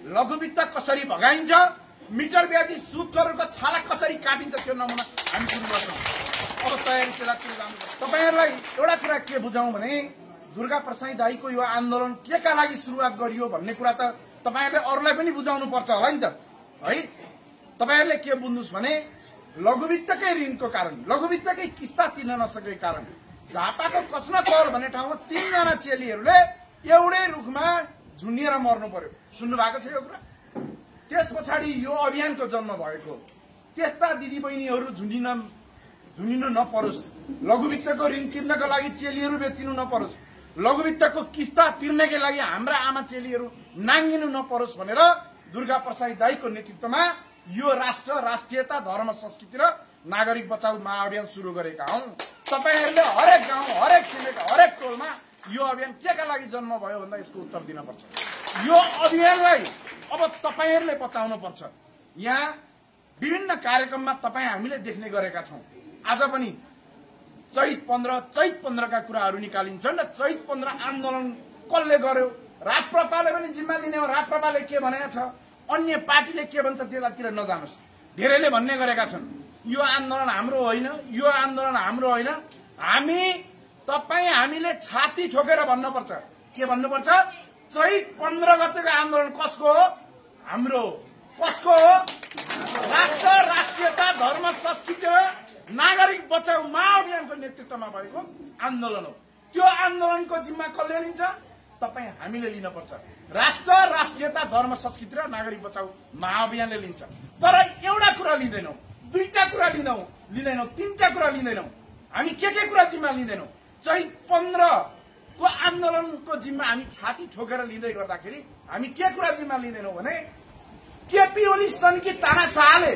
लघुवित्त कसरी भगाइन्छ, मिटर ब्याजी सुदखोरको छाला कसरी काटिन्छ त्यो नमुना हामी सुरु गर्छौँ। अब तयारी सेलातिर जानु। तपाईहरुलाई एउटा कुरा के बुझाउँ भने दुर्गा प्रसाई दाइको यो आन्दोलन केका लागि सुरुवात गरियो भन्ने कुरा त तपाईहरुले अरूलाई पनि बुझाउनु पर्छ होला नि त है। तपाईहरुले के बुझ्नुस् भने लघुवित्तकै ऋणको कारण, लघुवित्तकै किस्ता तिर्न नसकेको कारण झापाको कस्न कौल भन्ने ठाउँमा 3 जना चेलीहरूले एउटै रुखमा झुन्डिएर मर्नु पर्यो। सुन्नु भएको छ यो कुरा? त्यस पछाडि यो अभियानको जन्म भएको। त्यस्ता दिदीबहिनीहरू झुन्डिनु नपरोस्, लघुवित्तको ऋण तिर्नको लागि चेलीहरू बेचिनु नपरोस्, लघुवित्तको किस्ता तिर्नकै लागि हाम्रा आमा चेलीहरू नाङ्गिनु नपरोस् भनेर दुर्गा प्रसाई दाइको नेतृत्वमा यो राष्ट्र, राष्ट्रियता, धर्म, संस्कृति र नागरिक बचाउ महाअभियान सुरु गरेका हौं। तपाईहरुले हरेक गाउँ, हरेक छिमेक, हरेक टोलमा यो अभियान केका लागि जन्म भयो भन्दा यसको उत्तर दिन पर्छ। यो अभियानलाई अब तपाईहरुले बचाउनु पर्छ। यहाँ विभिन्न कार्यक्रममा हामीले देख्ने गरेका छौं। आज पनि चैत 15 का कुराहरू निकालिन्छन् र चैत 15 आन्दोलन कसले गर्यो? राप्रपाले पनि जिम्मा लिने हो। राप्रपाले के भनेको छ, अन्य पार्टीले के भन्छ त्यतातिर नजानुस्। धेरैले भन्ने गरेका छन् यो आन्दोलन हाम्रो होइन, यो आन्दोलन हाम्रो होइन। हामीले छाती ठोकेर भन्नुपर्छ। के भन्नुपर्छ? चैत 15 गतेको आन्दोलन कसको हो? हाम्रो। कसको हो? राष्ट्र, राष्ट्रियता, धर्म, संस्कृति, नागरिक बचाउ महाअभियानको नेतृत्वमा भएको आन्दोलन हो। त्यो आन्दोलनको जिम्मा कसले लिन्छ? हामीले लिनुपर्छ। राष्ट्र, राष्ट्रियता, धर्म, संस्कृति र नागरिक बचाउ महाअभियानले लिन्छ। तर एउटा कुरा लिँदैनौ, दुईटा कुरा लिँदैनौ, तीनटा कुरा लिँदैनौ। हामी के कुरा जिम्मा लिँदैनौ? चैत 15 को आन्दोलनको जिम्मा हामी छाती ठोकेर लिँदै गर्दाखेरि हामी के कुरा जिम्मा लिँदैनौ भने केपी ओली सन्की तानाशाहले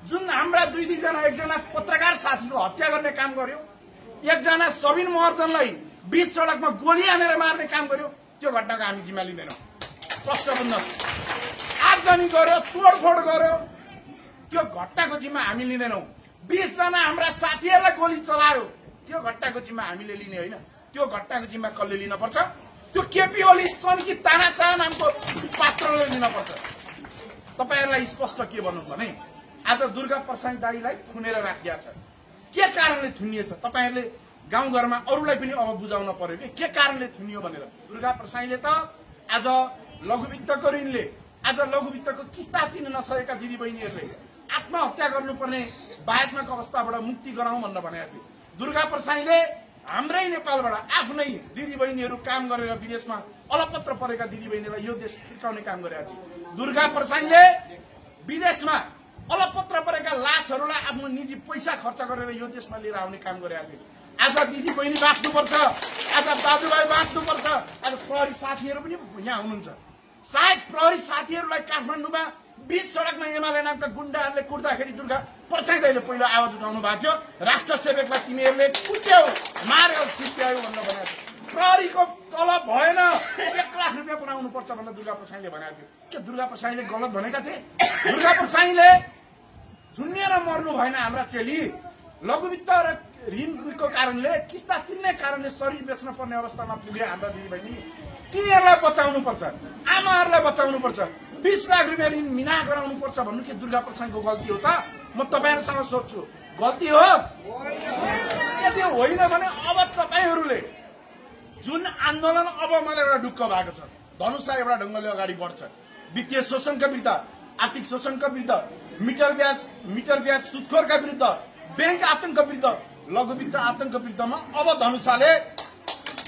जुन हाम्रा दुईजना, एकजना पत्रकार साथीको हत्या गर्ने काम गर्यो, एकजना सबिन महर्जनलाई 20 सडकमा गोली हानेर मार्ने काम गर्यो, त्यो घटनाको हामी जिम्मा लिँदैनौँ। प्रश्न बुझ्नुहोस्, आगजनी गर्यो, तोडफोड गर्यो, त्यो घटनाको जिम्मा हामी लिँदैनौँ। 20 जना हाम्रा साथीहरूलाई गोली चलायो, त्यो घटनाको जिम्मा हामीले लिने होइन। त्यो घटनाको जिम्मा कसले लिनुपर्छ? त्यो केपी ओली सन्की तानाशाह नामको पात्रले लिनुपर्छ। तपाईहरुलाई स्पष्ट के भन्नु भने आज दुर्गा प्रसाई दाइलाई थुनेर राखिया छ। के कारणले थुनिएछ? तपाईहरुले गाउँघरमा अरूलाई पनि अब बुझाउन पर्यो के कारणले थुनियो भनेर। दुर्गा प्रसाईले त आज लघुवित्तको ऋणले, आज लघुवित्तको किस्ता तिर्न नसकेका दिदीबहिनीहरूले आत्महत्या गर्नुपर्ने भयात्मक अवस्थाबाट मुक्ति गराउँ भनेर भनेको थियो। दुर्गा प्रसाईले हाम्रै नेपालबाट आफ्नै दिदीबहिनीहरू काम गरेर विदेशमा अलपत्र परेका दिदीबहिनीलाई यो देश फर्काउने काम गरेका थियो। दुर्गा प्रसाईले विदेशमा अलपत्र परेका लासहरूलाई आफ्नो निजी पैसा खर्च गरेर यो देशमा लिएर आउने काम गरेका थियो। आज दिदीबहिनी बाँच्नुपर्छ, आज दाजुभाइ बाँच्नुपर्छ। आज प्रहरी साथीहरू पनि यहाँ हुनुहुन्छ। सायद प्रहरी साथीहरूलाई काठमाडौँमा 20 सडकमा एमाले नामका गुण्डाहरूले कुट्दाखेरि दुर्गा प्रसाई दाइले पहिलो आवाज उठाउनु भएको थियो, राष्ट्र सेवकलाई तिमीहरूले कुट्यौ, मार्यौ, सित्यायौ भनेर भनेको थियो। प्रहरीको तलब भएन, 1 लाख रुपियाँ बनाउनु पर्छ भनेर दुर्गा प्रसाईले भनेको थियो। के दुर्गा प्रसाईले गलत भनेका थिए? दुर्गा प्रसाईले झुन्डिएर मर्नु भएन। हाम्रा चेली लघुवित्त र ऋणको कारणले, किस्ता तिर्ने कारणले शरीर बेच्न पर्ने अवस्थामा पुगे हाम्रा दिदीबहिनी। तिनीहरूलाई बचाउनु पर्छ, आमाहरूलाई बचाउनु पर्छ। 20 लाख रुपियाँ ऋण मिना गराउनु पर्छ भन्नु के दुर्गा प्रसाईको गल्ती हो त? म तपाईहरुसँग सोध्छु, गल्ती हो? यदि होइन भने अब तपाईहरुले जुन आन्दोलन अब मलाई एउटा ढुक्क भएको छ, धनुषा एउटा ढंगले अगाडि बढ्छ। वित्तीय शोषणका विरुद्ध, आर्थिक शोषणका विरुद्ध, मिटर ब्याज सुदखोरका विरुद्ध, बैंक आतंक विरुद्ध, लघुवित्त आतंक विरुद्धमा अब धनुषाले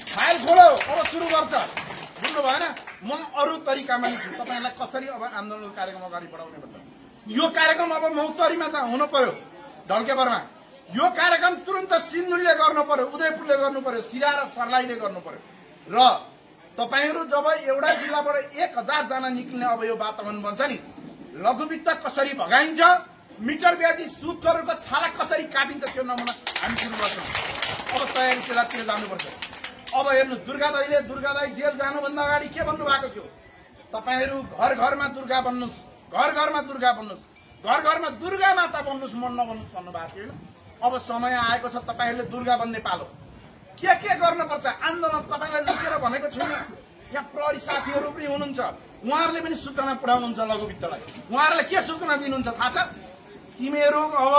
फाइल खोलो, अब सुरु गर्छ। बुझ्नु भएन? म अरू तरिकामा नि छु तपाईहरुलाई कसरी अब आन्दोलनको कार्यक्रम अगाडि बढाउने भन्दा। यो कार्यक्रम अब मौतरीमा हुनु पर्यो, ढल्केबरमा। यो कार्यक्रम तुरन्त सिन्धुलीले गर्नु पर्यो, उदयपुरले गर्नु पर्यो, सिरा र सर्लाहीले गर्नु पर्यो। र तपाईहरु जब एउटा जिल्लाबाट 1000 जना निक्लिने अब यो वातावरण बन्छ नि, लघुवित्त कसरी भगाइन्छ, मिटर ब्याजी सुदखोरको छाला कसरी काटिन्छ त्यो नमुना हामी सुरु गर्छौँ। अब तयारी सेलातिर जानुपर्छ। अब हेर्नुस्, दुर्गा दाइ जेल जानुभन्दा अगाडि के भन्नु भएको थियो? तपाईहरु घर घरमा दुर्गा बन्नुस्, घर घरमा दुर्गा बन्नुस्, घर घरमा दुर्गा माता बन्नुस्, मन नबन्नुस् भन्नुभएको थियो हैन? अब समय आएको छ तपाईहरुले दुर्गा बन्ने पालो। के गर्नुपर्छ? आन्दोलन तपाईलाई लुकेर भनेको छैन। यहाँ प्रहरी साथीहरू पनि हुनुहुन्छ, उहाँहरूले पनि सूचना पुर्याउनुहुन्छ लघुवित्तलाई। उहाँहरूले के सूचना दिनुहुन्छ थाहा छ? तिमीहरू अब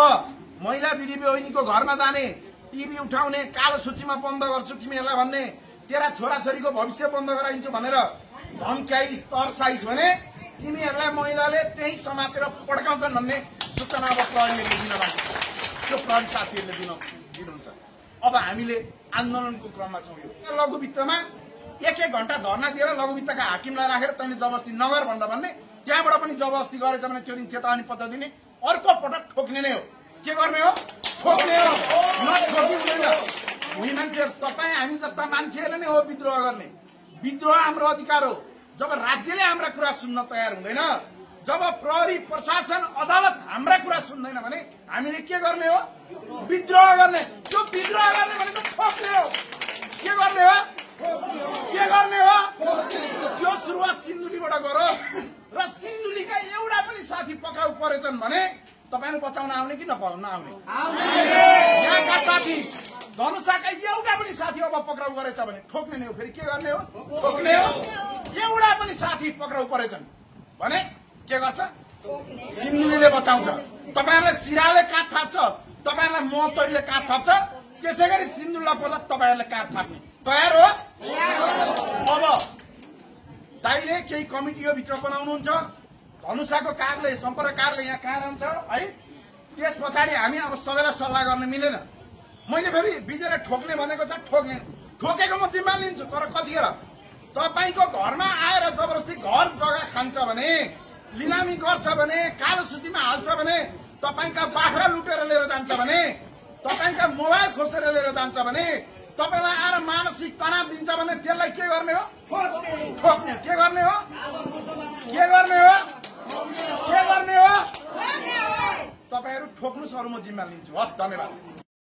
महिला दिदी बहिनीको घरमा जाने, टिभी उठाउने, कालो सूचीमा बन्द गर्छु तिमीहरूलाई भन्ने, तेरा छोराछोरीको भविष्य बन्द गराइदिन्छु भनेर धम्क्याइस् तर्साइस् भने तिमीहरूलाई महिलाले त्यही समातेर पड्काउँछन् भन्ने सूचना अब प्रहरीले दिन बाँकी छ। त्यो प्रहरी साथीहरूले दिनुहुन्छ। अब हामीले आन्दोलनको क्रममा छौँ। यो लघुवित्तमा एक घण्टा धरना दिएर लघुवित्तका हाकिमलाई राखेर तैँले जबरजस्ती नगर भनेर भन्ने, त्यहाँबाट पनि जबरजस्ती गरेछ भने त्यो दिन चेतावनी पत्र दिने, अर्को पटक ठोक्ने नै हो। के गर्ने हो? ठोक्ने हो। हुने मान्छेहरू तपाईँ हामी जस्ता मान्छेहरूले नै हो विद्रोह गर्ने। विद्रोह हाम्रो अधिकार हो। जब राज्यले हाम्रा कुरा सुन्न तयार हुँदैन, जब प्रहरी प्रशासन अदालत हाम्रा कुरा सुन्दैन भने हामीले के गर्ने हो? विद्रोह गर्ने। त्यो विद्रोह गर्ने भनेको ठोक्ने हो। के गर्ने हो? के गर्ने हो? त्यो सुरुवात सिन्धुलीबाट गरोस् र सिन्धुलीका एउटा पनि साथी पक्राउ परेछन् भने तपाईले बचाउन आउने कि नआउने? यहाँका साथी धनुषाका एउटा पनि साथी अब पक्राउ गरेछ भने ठोक्ने नै हो। फेरि के गर्ने हो? ठोक्ने हो। एउटा पनि साथी पक्राउ परेछन् भने के गर्छ? सिन्धुलीले बचाउँछ। तपाईहरुलाई सिराले काठ थाप्छ, तपाईहरुलाई महतोरीले काठ थाप्छ, त्यसै गरी सिन्धुलीलाई पर्दा तपाईहरुले काठ थाप्ने तयार हो? अब दाइले केही कमिटी यो भित्र बनाउनुहुन्छ, धनुषाको कार्यालय सम्पर्क कार्यालय यहाँ कहाँ रहन्छ है? त्यस पछाडि हामी अब सबैलाई सल्लाह गर्न मिलेन। मैले फेरि विजयलाई ठोक्ने भनेको छ, ठोक्ने ठोकेको म जिम्मा लिन्छु। तर कतिखेर तपाईको घरमा आएर जबरजस्ती घर जग्गा खान्छ भने, लिलामी गर्छ भने, कालो सूचीमा हाल्छ भने, तपाईका बाख्रा लुटेर लिएर जान्छ भने, तपाईका मोबाइल खोसेर लिएर जान्छ भने, तपाईलाई आएर मानसिक तनाव दिन्छ भने त्यसलाई के गर्ने हो? ठोक्ने। के गर्ने हो? के गर्ने हो? के गर्ने हो? तपाईहरु ठोक्नुस्, अरु म जिम्मा लिन्छु। हस्, धन्यवाद।